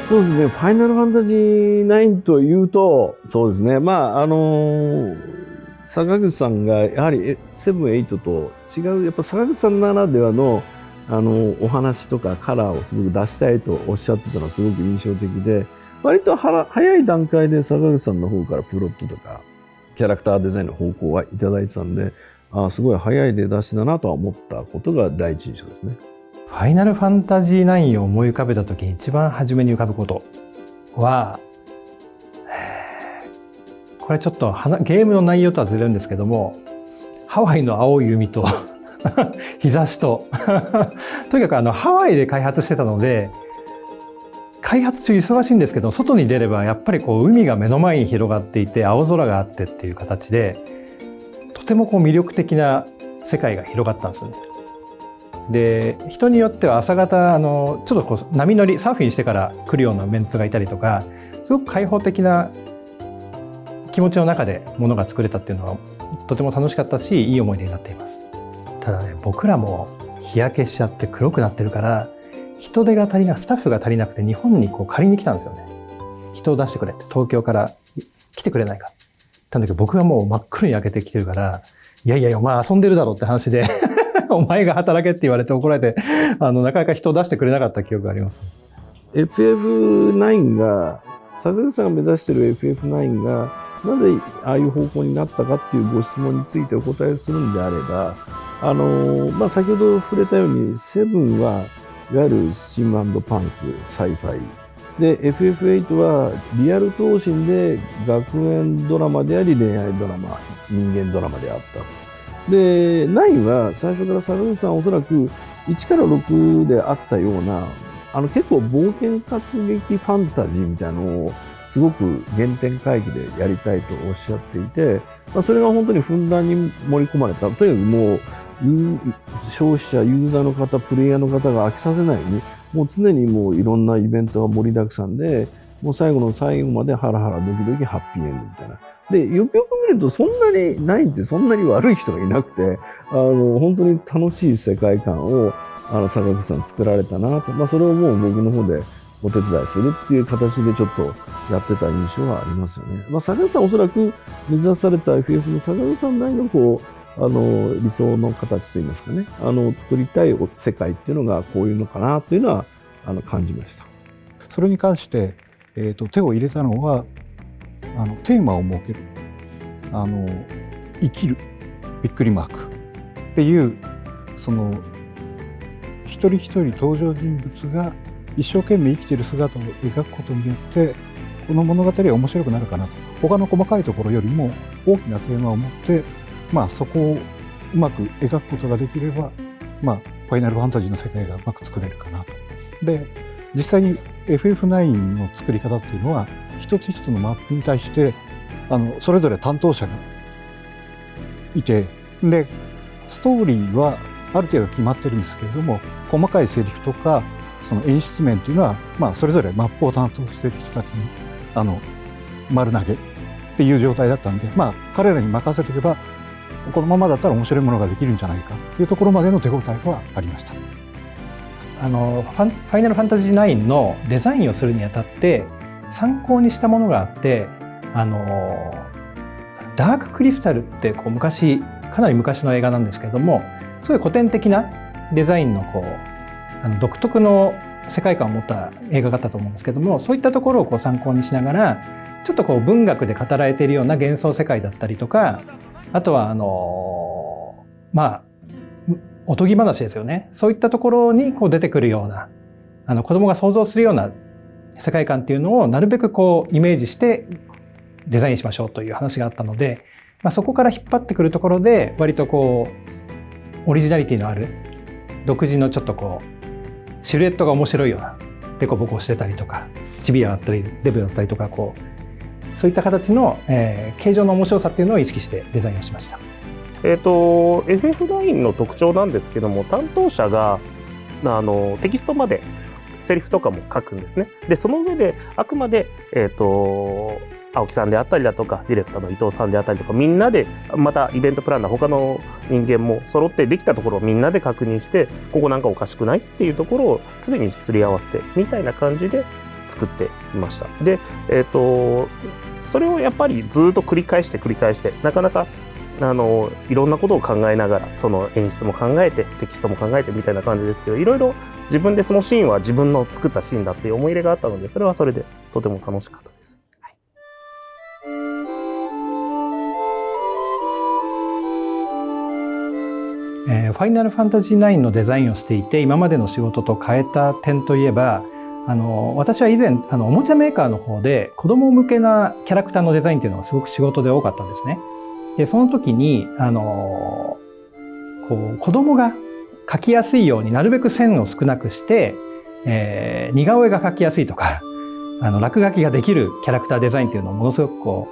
そうですね、ファイナルファンタジー9というと、そうですね、坂口さんがやはり7、8と違う、やっぱ坂口さんならではのお話とかカラーをすごく出したいとおっしゃってたのはすごく印象的で、割と早い段階で坂口さんの方からプロットとかキャラクターデザインの方向はいただいてたんで、すごい早い出だしだなとは思ったことが第一印象ですね。ファイナルファンタジー9を思い浮かべた時に一番初めに浮かぶことは、これちょっとゲームの内容とはずれるんですけども、ハワイの青い海と日差しととにかくハワイで開発してたので、開発中忙しいんですけど、外に出ればやっぱりこう海が目の前に広がっていて青空があってっていう形で、とてもこう魅力的な世界が広がったんですよね。で、人によっては朝方ちょっとこう波乗りサーフィンしてから来るようなメンツがいたりとか、すごく開放的な気持ちの中でものが作れたっていうのはとても楽しかったし、いい思い出になっています。ただね、僕らも日焼けしちゃって黒くなってるから、人手が足りなく、スタッフが足りなくて日本にこう借りに来たんですよね。人を出してくれって、東京から来てくれないか。なんだけど僕がもう真っ黒に焼けてきてるから、いやいやお前遊んでるだろうって話でお前が働けって言われて怒られて、なかなか人を出してくれなかった記憶があります。FF9 が、坂口さんが目指している FF9 がなぜああいう方向になったかっていうご質問についてお答えするんであれば、先ほど触れたように7はいわゆるスチーム&パンク、サイファイで、 FF8 はリアル闘神で学園ドラマであり恋愛ドラマ、人間ドラマであったで、9は最初から坂口さんおそらく1から6であったような結構冒険活劇ファンタジーみたいなのをすごく原点回帰でやりたいとおっしゃっていて、それが本当にふんだんに盛り込まれた。とにかくもう消費者、ユーザーの方、プレイヤーの方が飽きさせないように、もう常にもういろんなイベントが盛りだくさんで、もう最後の最後までハラハラドキドキハッピーエンドみたいな。で、よくよく見るとそんなに9ってそんなに悪い人がいなくて、本当に楽しい世界観を坂口さん作られたなと。それをもう僕の方でお手伝いするっていう形でちょっとやってた印象はありますよね。坂口さんおそらく目指された FF の坂口さんなりのこう、理想の形といいますかね、作りたい世界っていうのがこういうのかなというのは感じました。それに関して、手を入れたのはテーマを設ける、生きるびっくりマークっていう、その一人一人登場人物が一生懸命生きている姿を描くことによってこの物語は面白くなるかなと。他の細かいところよりも大きなテーマを持って、そこをうまく描くことができれば、ファイナルファンタジーの世界がうまく作れるかなと。で、実際に FF9 の作り方っていうのは一つ一つのマップに対してそれぞれ担当者がいて、でストーリーはある程度決まってるんですけれども、細かいセリフとかその演出面というのは、それぞれマップを担当している人たちに丸投げっていう状態だったんで、彼らに任せておけばこのままだったら面白いものができるんじゃないかというところまでの手応えはありました。ファイナルファンタジー9のデザインをするにあたって参考にしたものがあって、ダーククリスタルってこう昔、かなり昔の映画なんですけれども、すごい古典的なデザインのこう独特の世界観を持った映画だったと思うんですけども、そういったところをこう参考にしながら、ちょっとこう文学で語られているような幻想世界だったりとか、あとはおとぎ話ですよね。そういったところにこう出てくるような子供が想像するような世界観っていうのをなるべくこうイメージしてデザインしましょうという話があったので、そこから引っ張ってくるところで割とこうオリジナリティのある独自のちょっとこうシルエットが面白いようなデコボコしてたりとか、チビアだったりデブだったりとか、こうそういった形の、形状の面白さっていうのを意識してデザインをしました。FF9 の特徴なんですけども、担当者がテキストまでセリフとかも書くんですね。でその上であくまで、青木さんであったりだとかディレクターの伊藤さんであったりとか、みんなで、またイベントプランナー他の人間も揃ってできたところをみんなで確認して、ここなんかおかしくないっていうところを常にすり合わせてみたいな感じで作っていました。で、それをやっぱりずっと繰り返してなかなかいろんなことを考えながら、その演出も考えてテキストも考えてみたいな感じですけど、いろいろ自分でそのシーンは自分の作ったシーンだっていう思い入れがあったので、それはそれでとても楽しかったです。ファイナルファンタジー9のデザインをしていて、今までの仕事と変えた点といえば、私は以前おもちゃメーカーの方で子供向けなキャラクターのデザインっていうのがすごく仕事で多かったんですね。でその時にこう子供が描きやすいようになるべく線を少なくして、似顔絵が描きやすいとか落書きができるキャラクターデザインっていうのをものすごくこ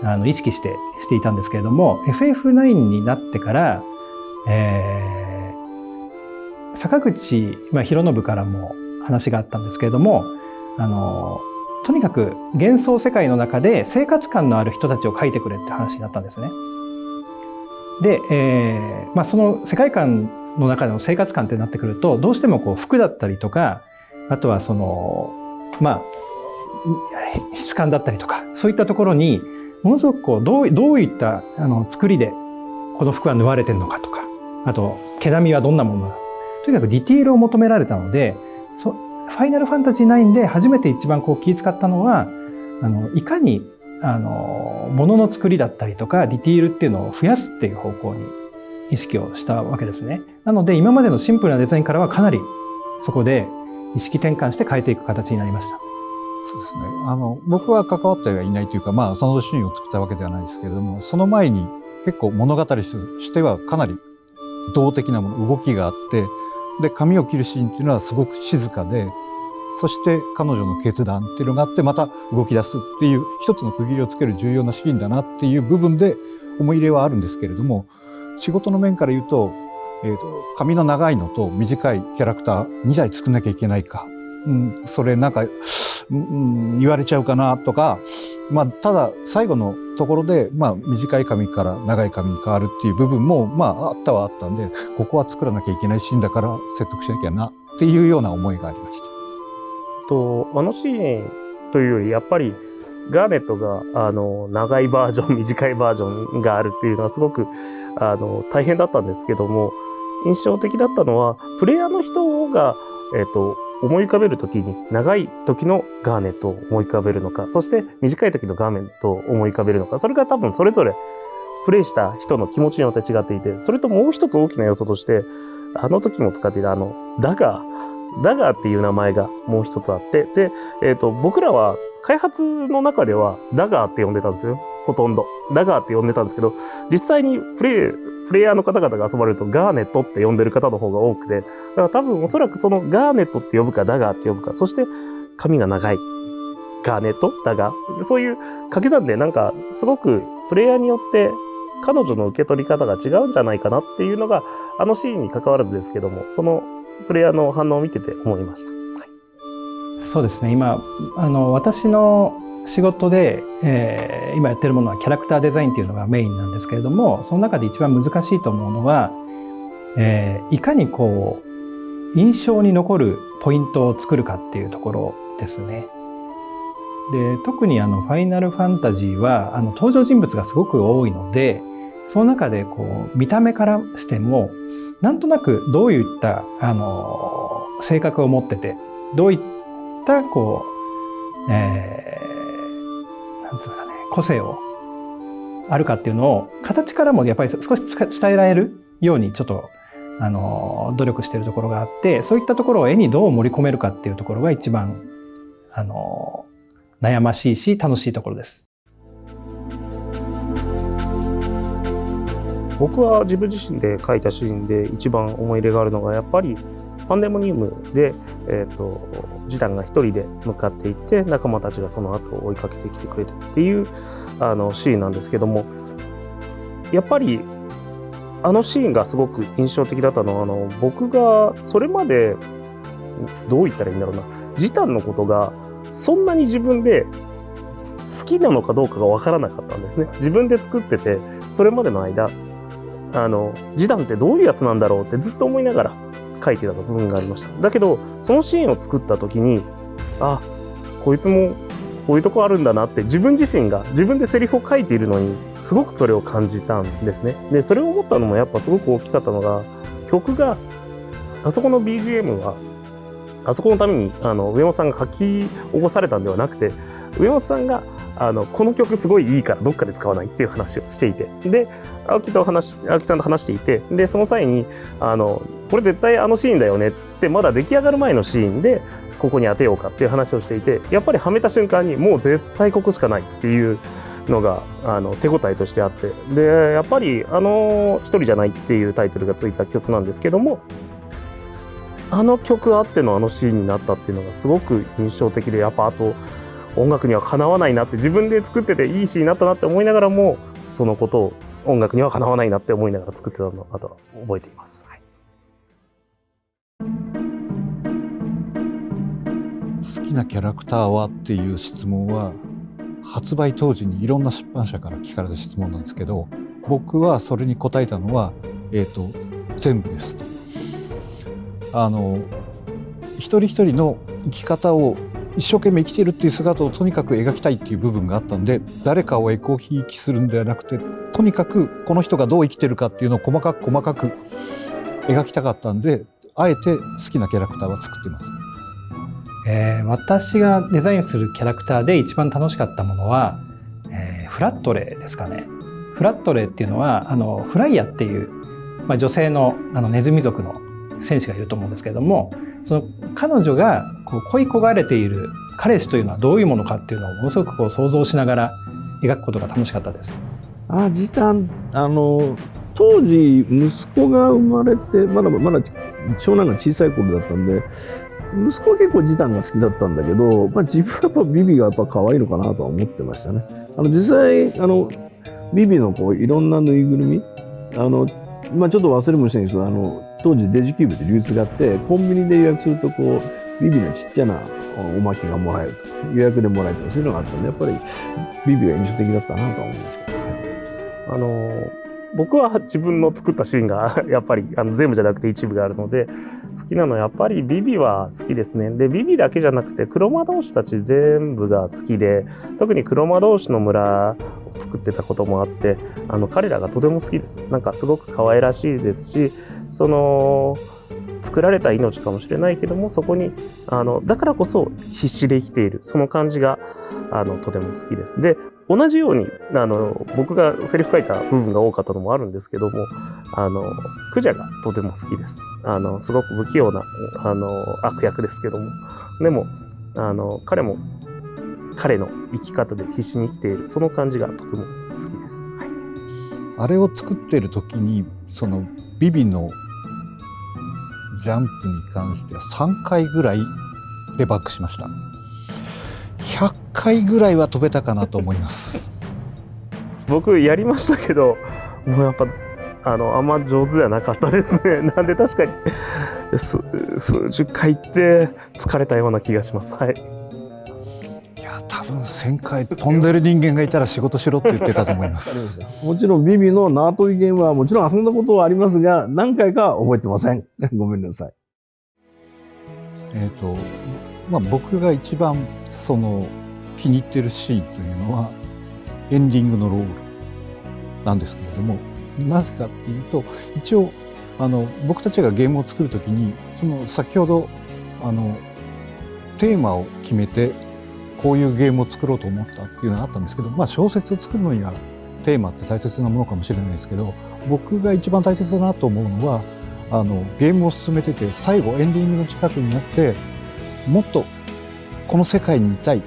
う意識していたんですけれども、 FF9 になってから坂口博信からも話があったんですけれども、とにかく幻想世界の中で生活感のある人たちを描いてくれって話になったんですね。で、その世界観の中での生活感ってなってくると、どうしてもこう服だったりとか、あとはその質感だったりとか、そういったところにものすごくこうどういった作りでこの服は縫われてるのかとか、あと毛並みはどんなものなのか、とにかくディティールを求められたので、ファイナルファンタジー9で初めて一番こう気遣ったのは、いかに物の作りだったりとかディティールっていうのを増やすっていう方向に意識をしたわけですね。なので今までのシンプルなデザインからはかなりそこで意識転換して変えていく形になりました。そうですね。僕は関わってはいないというか、そのシーンを作ったわけではないですけれども、その前に結構物語としてはかなり動的なもの、動きがあって、で髪を切るシーンっていうのはすごく静かで、そして彼女の決断っていうのがあって、また動き出すっていう一つの区切りをつける重要なシーンだなっていう部分で思い入れはあるんですけれども、仕事の面から言うと、髪の長いのと短いキャラクター2台作んなきゃいけないか、それなんか、言われちゃうかなとか、ただ最後のところで、短い髪から長い髪に変わるっていう部分もあったはあったんで、ここは作らなきゃいけないシーンだから説得しなきゃなっていうような思いがありました。シーンというより、やっぱりガーネットが長いバージョン短いバージョンがあるっていうのはすごく大変だったんですけども、印象的だったのはプレイヤーの人が思い浮かべるときに長い時のガーネットを思い浮かべるのか、そして短い時のガーネットを思い浮かべるのか、それが多分それぞれプレイした人の気持ちによって違っていて、それともう一つ大きな要素として、時も使っていたダガーっていう名前がもう一つあって、で、僕らは開発の中ではダガーって呼んでたんですよ。ほとんど。ダガーって呼んでたんですけど、実際にプレイヤーの方々が遊ばれるとガーネットって呼んでる方の方が多くて、だから多分おそらくそのガーネットって呼ぶかダガーって呼ぶか、そして髪が長いガーネット、ダガー、そういう掛け算でなんかすごくプレイヤーによって彼女の受け取り方が違うんじゃないかなっていうのがシーンに関わらずですけども、そのプレイヤーの反応を見てて思いました。そうですね。今私の仕事で、今やってるものはキャラクターデザインっていうのがメインなんですけれども、その中で一番難しいと思うのは、いかにこう印象に残るポイントを作るかっていうところですね。で、特にファイナルファンタジーは登場人物がすごく多いので、その中でこう見た目からしてもなんとなくどういった性格を持ってて、どういったこうなんていうんですかね、個性をあるかっていうのを形からもやっぱり少し伝えられるようにちょっと努力しているところがあって、そういったところを絵にどう盛り込めるかっていうところが一番悩ましいし楽しいところです。僕は自分自身で描いたシーンで一番思い入れがあるのが、やっぱりパンデモニウムで、ジダンが一人で向かっていって仲間たちがその後を追いかけてきてくれたっていうシーンなんですけども、やっぱりシーンがすごく印象的だったのは、僕がそれまでどう言ったらいいんだろうな、ジダンのことがそんなに自分で好きなのかどうかが分からなかったんですね。自分で作ってて、それまでの間ジダンってどういうやつなんだろうってずっと思いながら書いてた部分がありました。だけどそのシーンを作った時に、こいつもこういうとこあるんだなって自分自身が自分でセリフを書いているのにすごくそれを感じたんですね。でそれを思ったのもやっぱすごく大きかったのが、曲があそこの BGM はあそこのために上本さんが書き起こされたんではなくて、上本さんがこの曲すごいいいからどっかで使わないっていう話をしていて、で青木さんと話していて、でその際にこれ絶対あのシーンだよねってまだ出来上がる前のシーンでここに当てようかっていう話をしていて、やっぱりはめた瞬間にもう絶対ここしかないっていうのが手応えとしてあって、でやっぱり一人じゃないっていうタイトルがついた曲なんですけども、あの曲あってのあのシーンになったっていうのがすごく印象的で、やっぱあと音楽にはかなわないなって自分で作ってていいシーンになったなって思いながらも、そのことを音楽にはかなわないなって思いながら作ってたのをあとは覚えています。はい、好きなキャラクターはっていう質問は発売当時にいろんな出版社から聞かれた質問なんですけど、僕はそれに答えたのは、全部ですと。一人一人の生き方を一生懸命生きてるっていう姿をとにかく描きたいっていう部分があったんで、誰かをエコひいきするんではなくて、とにかくこの人がどう生きてるかっていうのを細かく描きたかったんで、あえて好きなキャラクターは作ってます。私がデザインするキャラクターで一番楽しかったものは、フラットレーですかね。フラットレーっていうのはフライヤっていう、女性のネズミ族の戦士がいると思うんですけれども、その彼女が恋焦がれている彼氏というのはどういうものかっていうのをものすごく想像しながら描くことが楽しかったです。ジタン当時息子が生まれてまだ長男が小さい頃だったんで、息子は結構ジタンが好きだったんだけど、自分はやっぱビビがやっぱ可愛いのかなとは思ってましたね。実際ビビのいろんなぬいぐるみちょっと忘れもしないんですけど当時デジキューブで流通があって、コンビニで予約するとビビのちっちゃなおまけがもらえると、予約でもらえるとかそういうのがあったんで、やっぱりビビが印象的だったなとは思うんですけど、僕は自分の作ったシーンがやっぱり全部じゃなくて一部があるので好きなのはやっぱりビビは好きですね。でビビだけじゃなくて黒魔導士たち全部が好きで、特に黒魔導士の村を作ってたこともあって彼らがとても好きです。なんかすごく可愛らしいですし、作られた命かもしれないけども、そこにだからこそ必死で生きているその感じがとても好きです。で同じように僕がセリフ書いた部分が多かったのもあるんですけども、クジャがとても好きです。すごく不器用な悪役ですけども、でも彼も彼の生き方で必死に生きているその感じがとても好きです。はい、あれを作ってる時にそのビビのジャンプに関しては3回ぐらいでバックしました。100回ぐらいは飛べたかなと思います僕やりましたけど、もうやっぱあんま上手じゃなかったですね。なんで確かに数十回って疲れたような気がします。はい、いや多分1000回飛んでる人間がいたら仕事しろって言ってたと思いますもちろんビビの縄跳びゲームはもちろん遊んだことはありますが、何回か覚えてませんごめんなさい。僕が一番気に入ってるシーンというのはエンディングのロールなんですけれども、なぜかっていうと一応僕たちがゲームを作るときに先ほどテーマを決めてこういうゲームを作ろうと思ったっていうのがあったんですけど、小説を作るのにはテーマって大切なものかもしれないですけど、僕が一番大切だなと思うのはゲームを進めてて最後エンディングの近くになってもっとこの世界にいたい、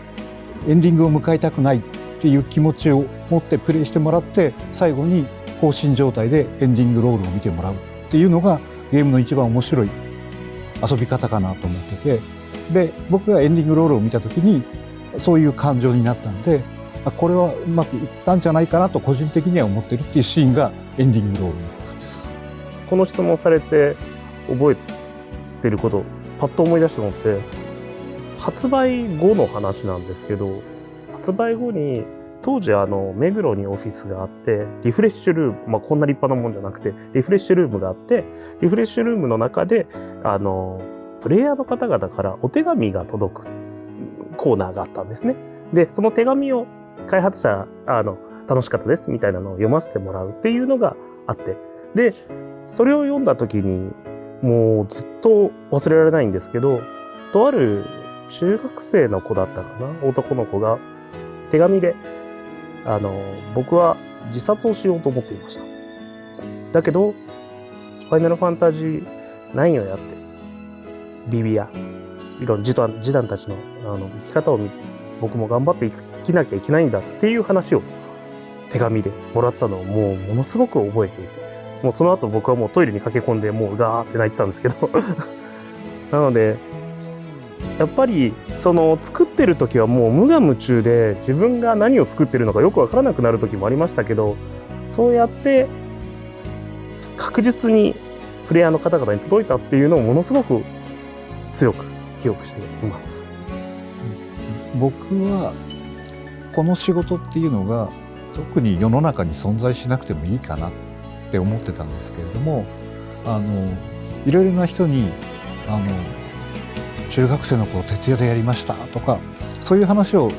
エンディングを迎えたくないっていう気持ちを持ってプレイしてもらって、最後に放心状態でエンディングロールを見てもらうっていうのがゲームの一番面白い遊び方かなと思ってて、で僕がエンディングロールを見た時にそういう感情になったんで、これはうまくいったんじゃないかなと個人的には思ってるっていうシーンがエンディングロールの部分です。この質問されて覚えてることパッと思い出したのって発売後の話なんですけど、発売後に当時目黒にオフィスがあって、リフレッシュルーム、こんな立派なもんじゃなくてリフレッシュルームがあって、リフレッシュルームの中でプレイヤーの方々からお手紙が届くコーナーがあったんですね。で、その手紙を開発者、楽しかったですみたいなのを読ませてもらうっていうのがあって、で、それを読んだ時にもうずっと忘れられないんですけど、とある中学生の子だったかな、男の子が手紙で、僕は自殺をしようと思っていました。だけど、ファイナルファンタジー9をやって、ビビや、いろんなジダンたちの生き方を見て、僕も頑張って生きなきゃいけないんだっていう話を手紙でもらったのをもうものすごく覚えていて、もうその後僕はもうトイレに駆け込んでもうガーって泣いてたんですけどなのでやっぱりその作ってる時はもう無我夢中で自分が何を作ってるのかよくわからなくなる時もありましたけど、そうやって確実にプレイヤーの方々に届いたっていうのをものすごく強く記憶しています。僕はこの仕事っていうのが特に世の中に存在しなくてもいいかなって思ってたんですけれども、いろいろな人に中学生の頃徹夜でやりましたとか、そういう話を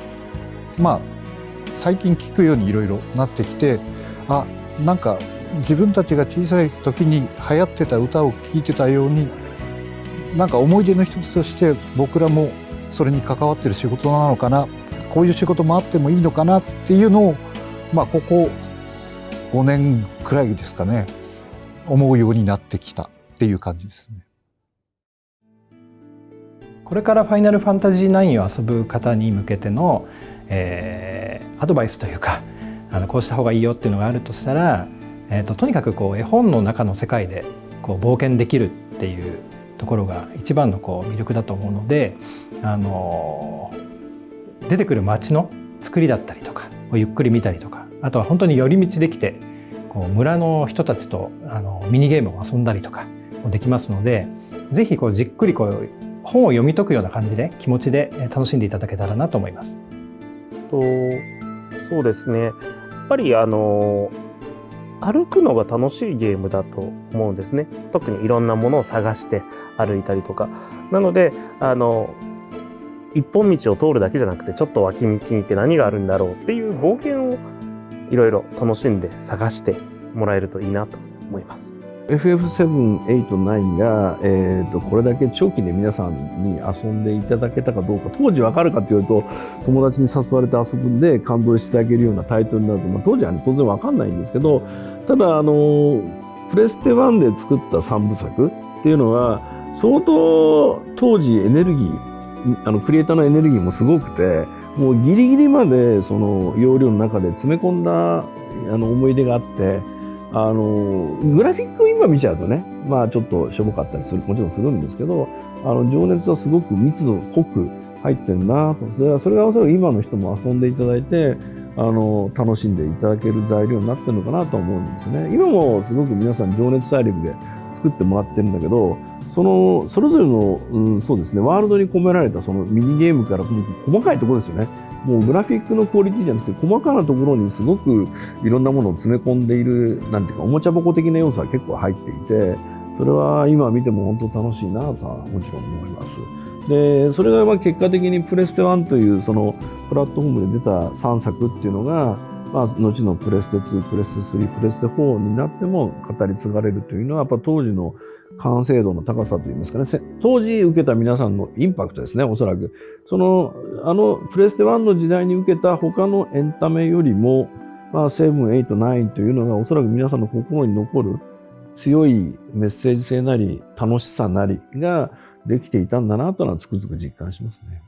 最近聞くようにいろいろなってきて、なんか自分たちが小さい時に流行ってた歌を聴いてたように、なんか思い出の一つとして僕らもそれに関わってる仕事なのかな、こういう仕事もあってもいいのかなっていうのをここ5年くらいですかね、思うようになってきたっていう感じですね。これからファイナルファンタジー9を遊ぶ方に向けての、アドバイスというか、こうした方がいいよっていうのがあるとしたら、とにかく絵本の中の世界で冒険できるっていうところが一番の魅力だと思うので、出てくる街の作りだったりとかをゆっくり見たりとか、あとは本当に寄り道できて村の人たちとミニゲームを遊んだりとかもできますので、ぜひじっくり本を読み解くような感じで気持ちで楽しんでいただけたらなと思います。そうですね、やっぱり歩くのが楽しいゲームだと思うんですね。特にいろんなものを探して歩いたりとか。なので一本道を通るだけじゃなくて、ちょっと脇道に行って何があるんだろうっていう冒険をいろいろ楽しんで探してもらえるといいなと思います。FF7、8、9が、これだけ長期で皆さんに遊んでいただけたかどうか、当時わかるかというと、友達に誘われて遊ぶんで感動してあげるようなタイトルになると、当時は、当然わかんないんですけど、ただプレステ1で作った3部作っていうのは相当当時エネルギー、クリエイターのエネルギーもすごくて、もうギリギリまでその容量の中で詰め込んだ思い出があって、グラフィックを今見ちゃうとね、ちょっとしょぼかったりする、もちろんするんですけど、情熱はすごく密度濃く入ってるなと。それがおそらく今の人も遊んでいただいて、楽しんでいただける材料になってるのかなと思うんですね。今もすごく皆さん情熱大陸で作ってもらってるんだけど、それぞれの、そうですね、ワールドに込められたそのミニゲームから細かいところですよね。もうグラフィックのクオリティじゃなくて細かなところにすごくいろんなものを詰め込んでいる、なんていうかおもちゃ箱的な要素は結構入っていて、それは今見ても本当楽しいなとはもちろん思います。で、それが結果的にプレステ1というそのプラットフォームで出た3作っていうのが、後のプレステ2、プレステ3、プレステ4になっても語り継がれるというのはやっぱ当時の完成度の高さといいますかね、当時受けた皆さんのインパクトですね、おそらく。プレステ1の時代に受けた他のエンタメよりも、7、8、9というのがおそらく皆さんの心に残る強いメッセージ性なり楽しさなりができていたんだなというのはつくづく実感しますね。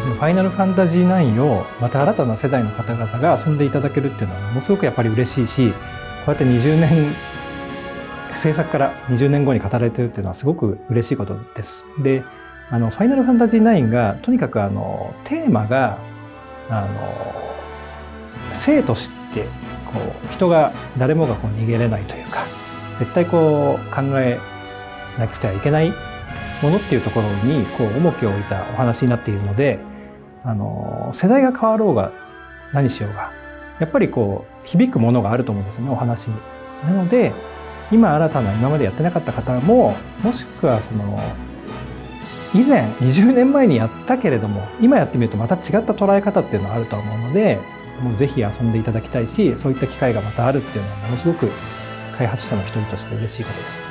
ファイナルファンタジー9をまた新たな世代の方々が遊んでいただけるっていうのはものすごくやっぱり嬉しいし、こうやって20年制作から20年後に語られてるっていうのはすごく嬉しいことです。で、ファイナルファンタジー9がとにかくテーマが生と死って人が誰もが逃げれないというか、絶対考えなくてはいけないものっていうところに重きを置いたお話になっているので、世代が変わろうが何しようがやっぱり響くものがあると思うんですよね、お話に。なので今新たな今までやってなかった方も、もしくはその以前20年前にやったけれども今やってみるとまた違った捉え方っていうのがあると思うので、もうぜひ遊んでいただきたいし、そういった機会がまたあるっていうのはものすごく開発者の一人として嬉しいことです。